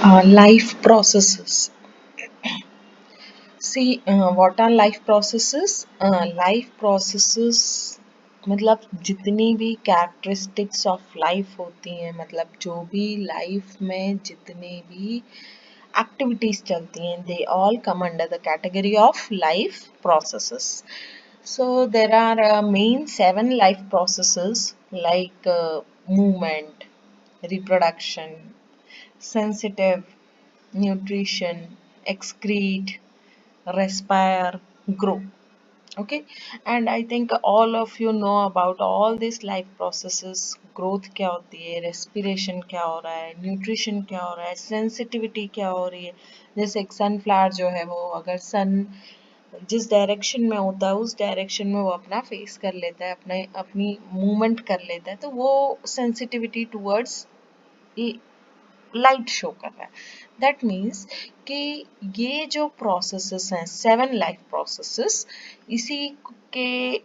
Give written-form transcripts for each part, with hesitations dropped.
Life processes. See, what are life processes? Life processes मतलब जितनी भी कैरेक्टरिस्टिक्स ऑफ लाइफ होती हैं, मतलब जो भी लाइफ में जितने भी activities चलती हैं, they all come under the category of life processes. So there are main 7 life processes like movement, reproduction, sensitive, nutrition, excrete, respire, grow. Okay, and I think all of you know about all these life processes. Growth क्या होती है, respiration क्या हो रहा है, nutrition क्या हो रहा है, sensitivity क्या हो रही है. जैसे एक sunflower जो है वो अगर sun जिस डायरेक्शन में होता है उस डायरेक्शन में वो अपना फेस कर लेता है, अपनी मूवमेंट कर लेता है, तो वो सेंसिटिविटी टूवर्ड्स लाइट शो कर रहा है. दैट मीन्स कि ये जो प्रोसेसेस हैं 7 लाइफ प्रोसेसेस, इसी के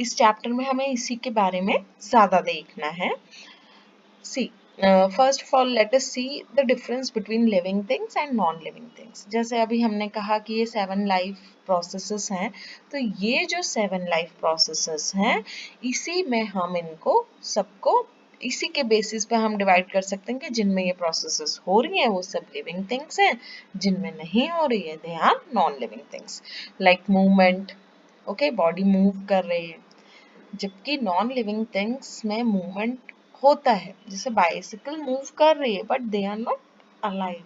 इस चैप्टर में हमें इसी के बारे में ज़्यादा देखना है. See first of all let us see the difference between living things and non living things. जैसे अभी हमने कहा कि ये 7 लाइफ प्रोसेसेस हैं, तो ये जो 7 लाइफ प्रोसेसेस हैं इसी में हम इनको सबको इसी के बेसिस पे हम डिवाइड कर सकते हैं कि जिनमें ये प्रोसेसेस हो रही हैं वो सब लिविंग थिंग्स हैं, जिनमें नहीं हो रही है they are non living things. Like movement, okay, body move कर रही है, जबकि नॉन लिविंग थिंग्स में मूवमेंट होता है, जैसे बाइसिकल मूव कर रही है but they are not alive.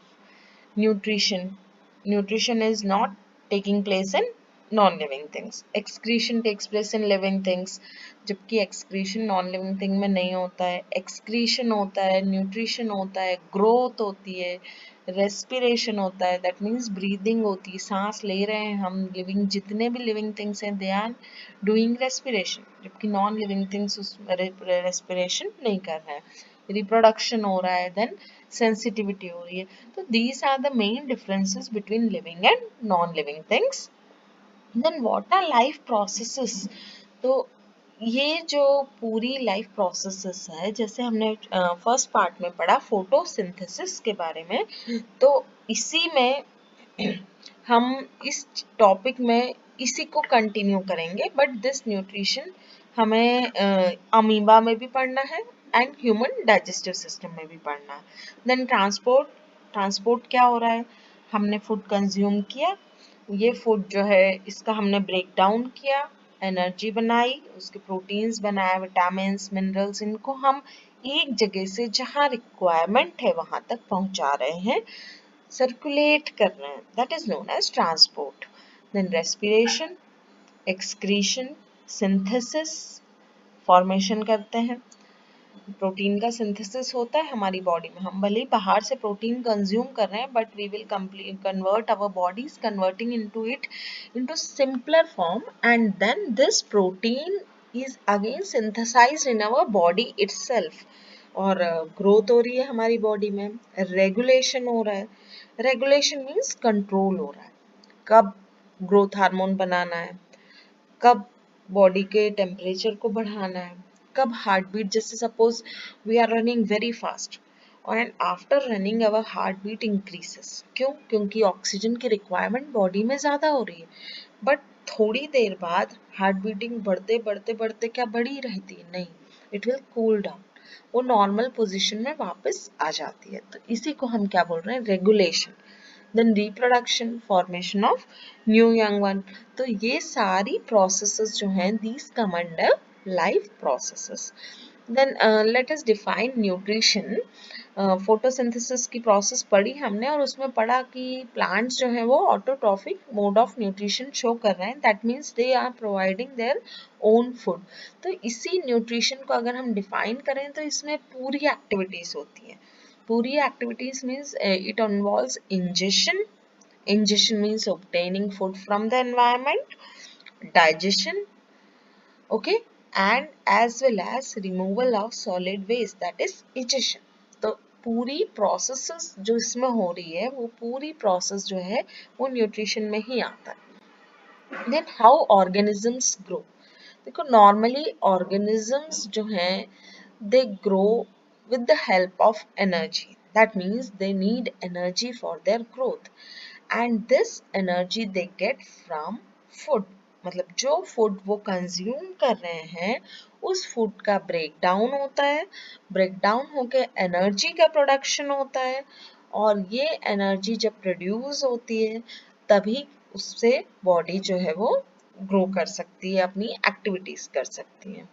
Nutrition is not taking place in non-living things. Excretion takes place in living things, जबकि excretion non-living thing में नहीं होता है. Excretion होता है, nutrition होता है, growth होती है, respiration होता है, that means breathing होती है, सांस ले रहे हैं हम. living जितने भी living things हैं they are doing respiration, जबकि non-living things उस respiration नहीं कर रहे हैं. रिप्रोडक्शन हो रहा है, देन सेंसिटिविटी हो रही है. तो these are the main differences between living and non living things. Then what are life processes? तो ये जो पूरी लाइफ प्रोसेसेस है, जैसे हमने फर्स्ट पार्ट में पढ़ा फोटोसिंथेसिस के बारे में, तो इसी में हम इस टॉपिक में इसी को कंटिन्यू करेंगे. बट दिस न्यूट्रिशन हमें अमीबा में भी पढ़ना है एंड ह्यूमन डाइजेस्टिव सिस्टम में भी पढ़ना है. देन ट्रांसपोर्ट क्या हो रहा है, हमने फूड कंज्यूम किया, ये फूड जो है इसका हमने ब्रेक डाउन किया, एनर्जी बनाई, उसके प्रोटीन्स बनाए, विटामिन्स, मिनरल्स, इनको हम एक जगह से जहाँ रिक्वायरमेंट है वहां तक पहुंचा रहे हैं, सर्कुलेट कर रहे हैं. That is known as transport. Then respiration, excretion, synthesis, formation करते हैं. प्रोटीन का सिंथेसिस होता है हमारी बॉडी में, हम भले ही बाहर से प्रोटीन कंज्यूम कर रहे हैं but we will convert, our body is converting into it into simpler form, and then this protein is again synthesised in our body itself. और ग्रोथ हो रही है हमारी बॉडी में, रेगुलेशन हो रहा है. रेगुलेशन मीन्स कंट्रोल हो रहा है, कब ग्रोथ हार्मोन बनाना है, कब बॉडी के टेम्परेचर को बढ़ाना है, कब हार्ट बीट, जैसे suppose we are running very fast and after running our heart beat increases. क्यों? क्योंकि ऑक्सीजन की रिक्वायरमेंट बॉडी में ज़्यादा हो रही है. बट थोड़ी देर बाद हार्ट बीटिंग बढ़ते बढ़ते बढ़ते क्या बढ़ी रहती है? नहीं, इट विल कूल डाउन, वो नॉर्मल पोजिशन में वापस आ जाती है. तो इसी को हम क्या बोल रहे हैं? Regulation. Then reproduction, formation of new young one. तो ये सारी प्रोसेसेस जो हैं these come under life processes. Then let us define nutrition. Photosynthesis की प्रोसेस पढ़ी हमने और उसमें पढ़ा कि प्लांट्स जो हैं वो autotrophic mode of nutrition show कर रहे हैं. That means they are providing their own food. तो इसी न्यूट्रिशन को अगर हम डिफाइन करें तो इसमें पूरी एक्टिविटीज होती हैं. पूरी activities means it involves ingestion. Ingestion means obtaining food from the environment, digestion, okay, and as well as removal of solid waste, that is egestion. तो पूरी प्रोसेस जो इसमें हो रही है वो पूरी प्रोसेस जो है वो न्यूट्रिशन में ही आता है. Then how organisms grow. देखो नॉर्मली ऑर्गेनिजम्स जो हैं they grow with the help of energy. That means they need energy for their growth, and this energy they get from food. मतलब जो फूड वो कंज्यूम कर रहे हैं उस फूड का ब्रेक डाउन होता है, ब्रेक डाउन होके एनर्जी का प्रोडक्शन होता है, और ये एनर्जी जब प्रोड्यूस होती है तभी उससे बॉडी जो है वो ग्रो कर सकती है, अपनी एक्टिविटीज कर सकती है.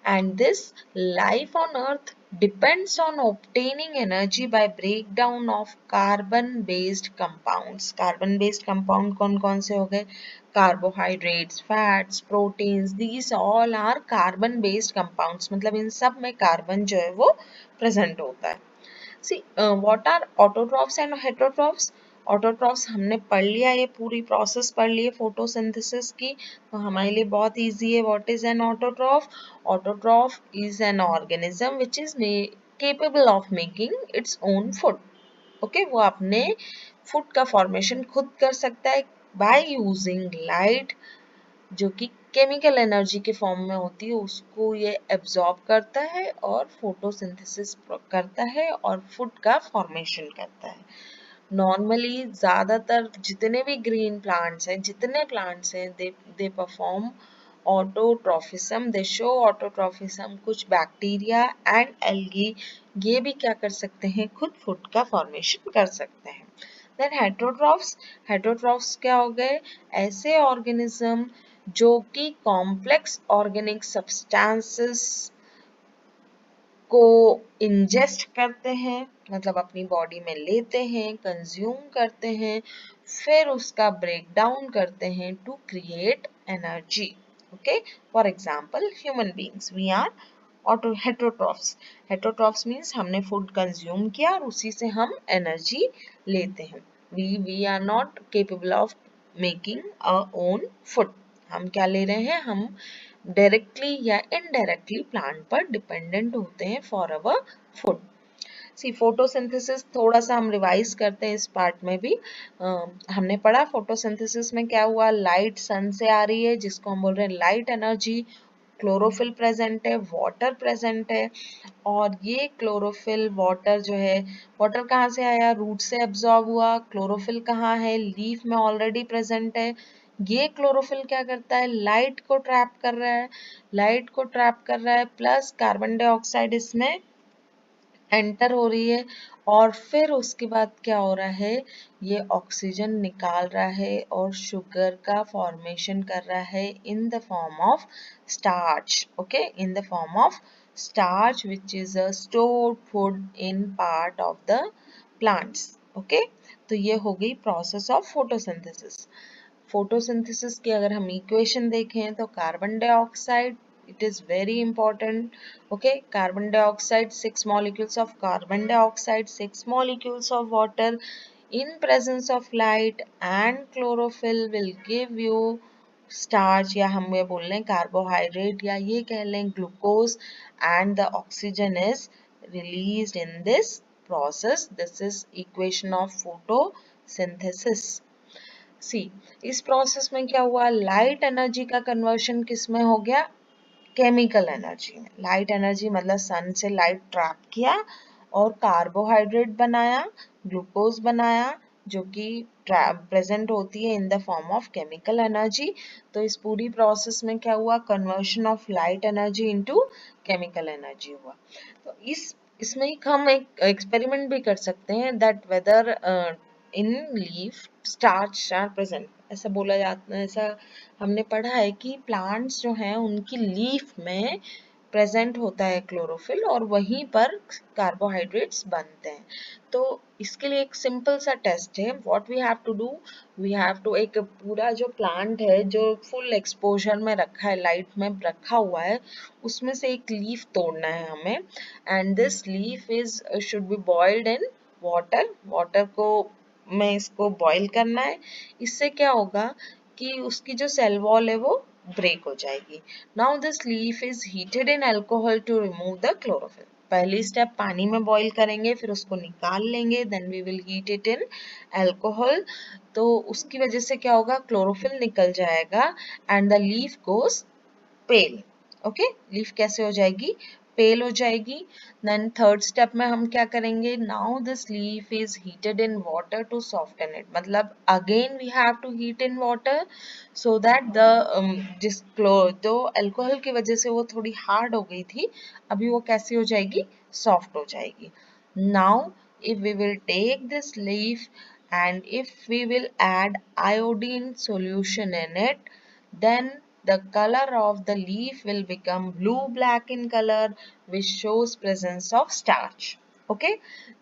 And this life on earth depends on obtaining energy by breakdown of carbon based compounds. Carbon based compound कौन कौन से हो गए? Carbohydrates, fats, proteins, these all are carbon based compounds. मतलब इन सब में कार्बन जो है वो प्रेजेंट होता है. See, what are autotrophs and heterotrophs? Autotrophs हमने पढ़ लिया, ये पूरी प्रोसेस पढ़ ली है फोटोसिंथेसिस की, तो हमारे लिए बहुत इजी है. What is an autotroph? Autotroph is an organism which is capable of making its own food. Okay, वो अपने फूड का फॉर्मेशन खुद कर सकता है बाय यूजिंग लाइट, जो कि केमिकल एनर्जी के फॉर्म में होती है, उसको ये एब्जॉर्ब करता है और फोटोसिंथेसिस करता है और फूड का फॉर्मेशन करता है. नॉर्मली ज़्यादातर जितने भी ग्रीन प्लांट्स हैं, जितने प्लांट्स हैं, दे परफॉर्म ऑटोट्रॉफिज्म, दे शो ऑटोट्रॉफिज्म. कुछ बैक्टीरिया एंड एल्गी ये भी क्या कर सकते हैं? खुद फूड का फॉर्मेशन कर सकते हैं. Then heterotrophs. हेटरोट्रॉफ्स क्या हो गए? ऐसे ऑर्गेनिज्म जो कि कॉम्प्लेक्स ऑर्गेनिक सब्सटेंसेस को इंजेस्ट करते हैं, मतलब अपनी बॉडी में लेते हैं, कंज्यूम करते हैं, फिर उसका ब्रेक डाउन करते हैं to create energy. Okay, for example human beings, we are auto heterotrophs. Heterotrophs means हमने फूड कंज्यूम किया और उसी से हम एनर्जी लेते हैं. We are not capable of making our own food. हम क्या ले रहे हैं? हम डायरेक्टली या इनडायरेक्टली प्लांट पर डिपेंडेंट होते हैं for our food. See photosynthesis थोड़ा सा हम रिवाइज करते हैं इस पार्ट में भी. हमने पढ़ा फोटोसिंथेसिस में क्या हुआ? लाइट सन से आ रही है जिसको हम बोल रहे हैं लाइट एनर्जी. क्लोरोफिल प्रेजेंट है, वाटर प्रेजेंट है, और ये क्लोरोफिल वाटर जो है, वाटर कहाँ से आया? रूट से एब्जॉर्ब हुआ. क्लोरोफिल कहाँ है? लीफ में ऑलरेडी प्रेजेंट है. ये क्लोरोफिल क्या करता है? लाइट को ट्रैप कर रहा है, लाइट को ट्रैप कर रहा है, प्लस कार्बन डाइऑक्साइड इसमें एंटर हो रही है, और फिर उसके बाद क्या हो रहा है? ये ऑक्सीजन निकाल रहा है और शुगर का फॉर्मेशन कर रहा है in the form of starch. Okay, in the form of starch which is a stored food in part of the plants. Okay, तो ये हो गई प्रोसेस ऑफ फोटोसिंथेसिस. फोटोसिंथेसिस की अगर हम इक्वेशन देखें तो carbon dioxide, it is very important. Okay, carbon dioxide, 6 molecules of carbon dioxide, 6 molecules of water in presence of light, and chlorophyll will give you starch, या हम ये बोल लें carbohydrate, या ये कह लें glucose, and the oxygen is released in this process. This is equation of photosynthesis. सी, इस प्रोसेस में क्या हुआ? लाइट एनर्जी का कन्वर्शन किस में हो गया? केमिकल एनर्जी में. लाइट एनर्जी मतलब सन से लाइट ट्रैप किया और कार्बोहाइड्रेट बनाया, ग्लूकोज बनाया, जो कि प्रेजेंट होती है in the form of chemical energy. तो इस पूरी प्रोसेस में क्या हुआ? Conversion of light energy into chemical energy हुआ. तो इसमें हम एक एक्सपेरिमेंट भी कर सकते हैं that whether in leaf starch are present. ऐसा बोला जाता है, ऐसा हमने पढ़ा है कि प्लांट्स जो हैं उनकी लीफ में प्रेजेंट होता है क्लोरोफिल, और वहीं पर कार्बोहाइड्रेट्स बनते हैं. तो इसके लिए एक सिंपल सा टेस्ट है. What we have to do? We have to, एक पूरा जो प्लांट है जो फुल एक्सपोजर में रखा है, लाइट में रखा हुआ है, उसमें से एक लीफ तोड़ना है हमें. And this leaf is should be boiled in water. Water को में इसको बॉईल करना है. इससे क्या होगा कि उसकी जो सेल वॉल है वो ब्रेक हो जाएगी. Now this leaf is heated in alcohol to remove the chlorophyll. पहली स्टेप पानी में बॉईल करेंगे, फिर उसको निकाल लेंगे, then we will heat it in alcohol. तो उसकी वजह से क्या होगा? क्लोरोफिल निकल जाएगा and the leaf goes pale. Okay, leaf कैसे हो जाएगी? पेल हो जाएगी. देन थर्ड स्टेप में हम क्या करेंगे, now this leaf is heated in water to soften it. मतलब again we have to heat in water so that the जिस तो अल्कोहल की वजह से वो थोड़ी हार्ड हो गई थी, अभी वो कैसी हो जाएगी, सॉफ्ट हो जाएगी. Now if we will take this leaf and if we will add iodine solution in it, then the color of the leaf will become blue black in color which shows presence of starch. Okay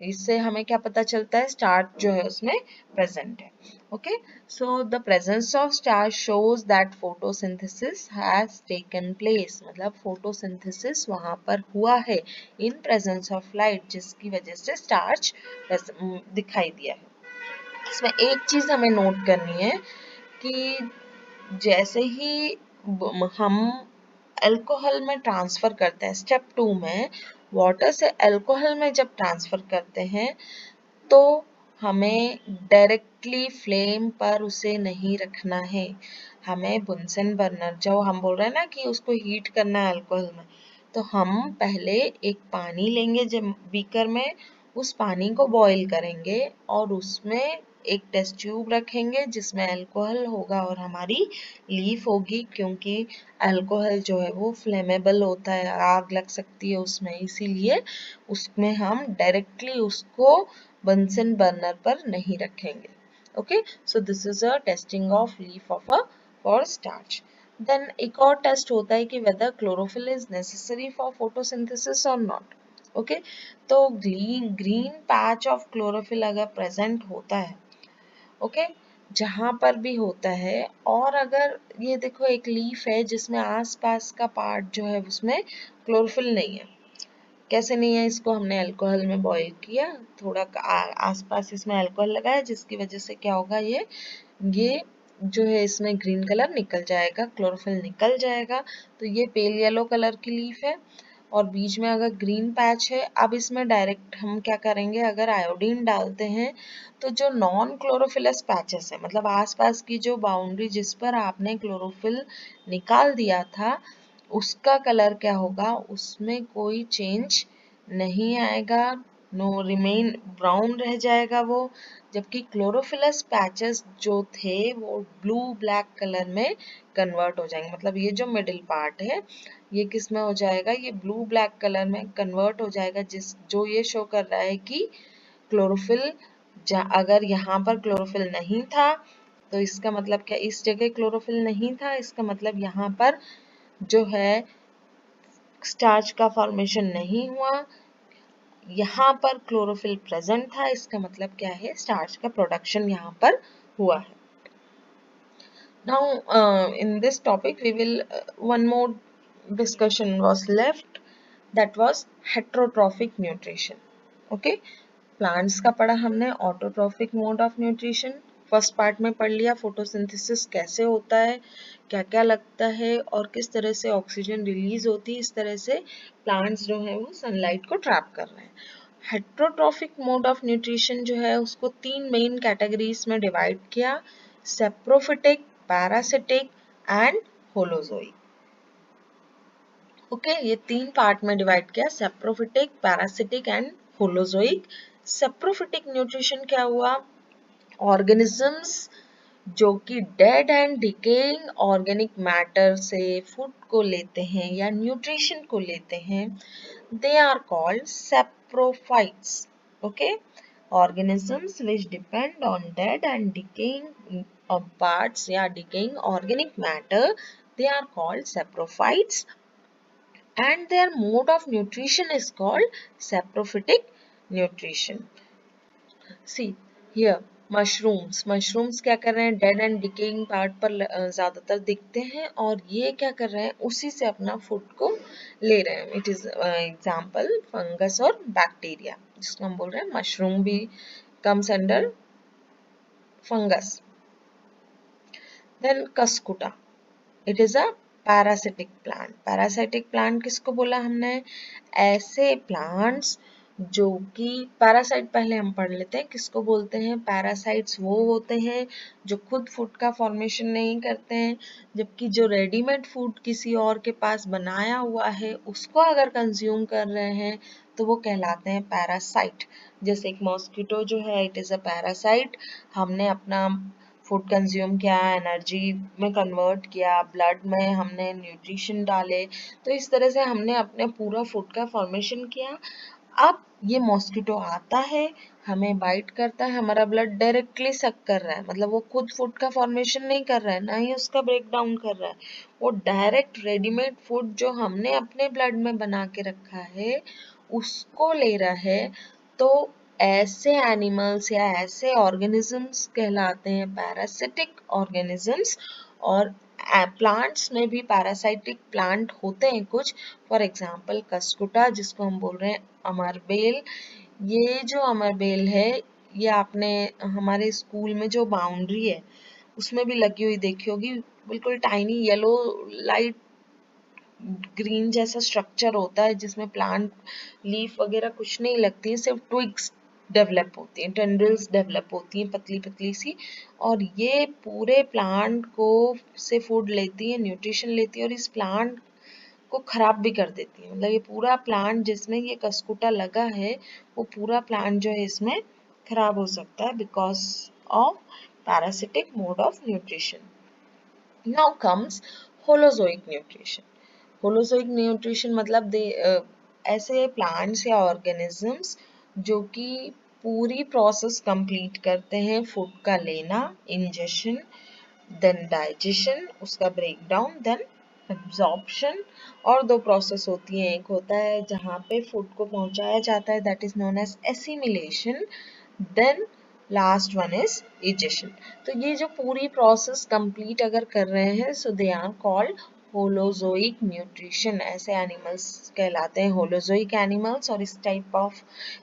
इससे हमें क्या पता चलता है, starch जो है उसमें present है. Okay so the presence of starch shows that photosynthesis has taken place. मतलब फोटोसिंथेसिस वहां पर हुआ है इन प्रेजेंस ऑफ लाइट, जिसकी वजह से स्टार्च दिखाई दिया है. इसमें एक चीज हमें नोट करनी है कि जैसे ही हम अल्कोहल में ट्रांसफर करते हैं, स्टेप 2 में वाटर से अल्कोहल में जब ट्रांसफर करते हैं तो हमें डायरेक्टली फ्लेम पर उसे नहीं रखना है. हमें बुनसन बर्नर, जो हम बोल रहे हैं ना कि उसको हीट करना है अल्कोहल में, तो हम पहले एक पानी लेंगे जब बीकर में, उस पानी को बॉईल करेंगे और उसमें एक टेस्ट ट्यूब रखेंगे जिसमें अल्कोहल होगा और हमारी लीफ होगी, क्योंकि अल्कोहल जो है वो फ्लेमेबल होता है, आग लग सकती है उसमें, इसीलिए उसमें हम डायरेक्टली उसको बंसन बर्नर पर नहीं रखेंगे. Okay so this is a testing of leaf of a for starch. Then एक और टेस्ट होता है कि whether chlorophyll is necessary for photosynthesis और नॉट. ओके तो ग्रीन पैच ऑफ क्लोरोफिल अगर प्रेजेंट होता है, ओके जहां पर भी होता है, और अगर ये देखो एक लीफ है जिसमें आसपास का पार्ट जो है उसमें क्लोरोफिल नहीं है. कैसे नहीं है, इसको हमने अल्कोहल में बॉईल किया, थोड़ा आसपास इसमें अल्कोहल लगाया, जिसकी वजह से क्या होगा, ये जो है इसमें ग्रीन कलर निकल जाएगा, क्लोरोफिल निकल जाएगा. तो ये पेल येलो कलर की लीफ है और बीच में अगर ग्रीन पैच है. अब इसमें डायरेक्ट हम क्या करेंगे, अगर आयोडीन डालते हैं तो जो नॉन क्लोरोफिलस पैचेस है, मतलब आसपास की जो बाउंड्री जिस पर आपने क्लोरोफिल निकाल दिया था, उसका कलर क्या होगा, उसमें कोई चेंज नहीं आएगा, नो रिमेन ब्राउन रह जाएगा वो. जबकि क्लोरोफिलस पैचेस जो थे वो ब्लू ब्लैक कलर में कन्वर्ट हो जाएंगे. मतलब ये जो मिडिल पार्ट है ये किस में हो जाएगा, ये ब्लू ब्लैक कलर में कन्वर्ट हो जाएगा, जो ये शो कर रहा है कि क्लोरोफिल, अगर यहाँ पर क्लोरोफिल नहीं था तो इसका मतलब क्या, इस जगह क्लोरोफिल नहीं था, इसका मतलब यहाँ पर जो है स्टार्च का फॉर्मेशन नहीं हुआ, यहाँ पर क्लोरोफिल प्रेजेंट था, इसका मतलब क्या है, स्टार्च का प्रोडक्शन यहाँ पर हुआ है. Now in this topic we will one more discussion was left, that was heterotrophic nutrition. Okay, plants का पढ़ा हमने, autotrophic mode of nutrition first part में पढ़ लिया, फोटोसिंथेसिस कैसे होता है, क्या क्या लगता है और किस तरह से ऑक्सीजन रिलीज होती है, इस तरह से प्लांट्स जो है वो सनलाइट को ट्रैप कर रहे हैं. हेट्रोट्रॉफिक मोड ऑफ न्यूट्रिशन जो है उसको तीन मेन कैटेगरीज में डिवाइड किया, saprophytic, parasitic and holozoic. Okay ये तीन पार्ट में डिवाइड किया, saprophytic, parasitic and holozoic. Saprophytic nutrition क्या हुआ, ऑर्गेनिजम्स जो कि dead and decaying organic matter से फूड को लेते हैं या न्यूट्रिशन को लेते हैं, they are called saprophytes. Okay, organisms which depend on dead and decaying parts या decaying organic matter, they are called saprophytes and their mode of nutrition is called saprophytic nutrition. See here, mushrooms क्या कर रहे हैं, dead and decaying part पर ज्यादातर दिखते हैं और ये क्या कर रहे हैं, उसी से अपना फूड को ले रहे हैं. इट इज एग्जांपल फंगस और बैक्टीरिया, जिसको हम बोल रहे हैं मशरूम भी comes under fungus. Then cuscuta, it is a parasitic plant. Parasitic plant किसको बोला हमने, ऐसे प्लांट्स जो कि पैरासाइट पहले हम पढ़ लेते हैं। किसको बोलते हैं? पैरासाइट्स वो होते हैं जो खुद फूड का फॉर्मेशन नहीं करते हैं, जबकि जो रेडीमेड फूड किसी और के पास बनाया हुआ है उसको अगर कंज्यूम कर रहे हैं तो वो कहलाते हैं पैरासाइट। जैसे एक मॉस्किटो जो है, इट इज़ अ पैरासाइट। हमने अपना फूड कंज्यूम किया, एनर्जी में कन्वर्ट किया, ब्लड में हमने न्यूट्रिशन डाले, तो इस तरह से हमने अपने पूरा फूड का फॉर्मेशन किया। अब ये मॉस्किटो आता है, हमें बाइट करता है, हमारा ब्लड डायरेक्टली सक कर रहा है, मतलब वो खुद फूड का फॉर्मेशन नहीं कर रहा है, ना ही उसका ब्रेक डाउन कर रहा है, वो डायरेक्ट रेडीमेड फूड जो हमने अपने ब्लड में बना के रखा है उसको ले रहा है। तो ऐसे एनिमल्स या ऐसे ऑर्गेनिजम्स कहलाते हैं पैरासिटिक ऑर्गेनिजम्स। और प्लांट्स में भी पैरासाइटिक प्लांट होते हैं कुछ, फॉर एग्जाम्पल कस्कुटा जिसको हम बोल रहे हैं अमरबेल। ये जो अमरबेल है, ये आपने हमारे स्कूल में जो बाउंड्री है उसमें भी लगी हुई देखी होगी, बिल्कुल टाइनी येलो लाइट ग्रीन जैसा स्ट्रक्चर होता है जिसमें प्लांट लीफ वगैरह कुछ नहीं लगती है, सिर्फ ट्विग्स डेवलप होती हैं, टेंड्रिल्स डेवलप होती हैं पतली पतली सी, और ये पूरे प्लांट को से फूड लेती है, न्यूट्रिशन लेती है, और इस प्लांट को खराब भी कर देती है। मतलब ये पूरा प्लांट जिसमें ये कस्कुटा लगा है वो पूरा प्लांट जो है इसमें खराब हो सकता है because of parasitic mode of nutrition. Now comes holozoic nutrition. Holozoic nutrition मतलब ऐसे प्लांट्स या ऑर्गेनिजम्स जो कि पूरी प्रोसेस कंप्लीट करते हैं, फूड का लेना, इंजेशन, देन डाइजेशन, उसका ब्रेक डाउन, देन एब्जॉर्प्शन। और दो प्रोसेस होती हैं, एक होता है जहाँ पे फूड को पहुँचाया जाता है, that is known as assimilation, then last one is egestion. तो ये जो पूरी प्रोसेस कंप्लीट अगर कर रहे हैं so they are called holozoic nutrition. ऐसे एनिमल्स कहलाते हैं होलोजोइक एनिमल्स, और इस type of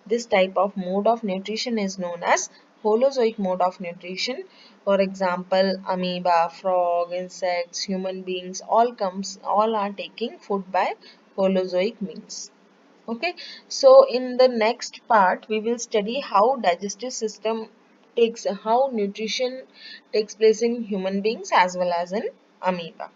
this type of mode of nutrition is known as holozoic mode of nutrition. For example, amoeba, frog, insects, human beings, all are taking food by holozoic means. Okay, so in the next part we will study how digestive system how nutrition takes place in human beings as well as in amoeba.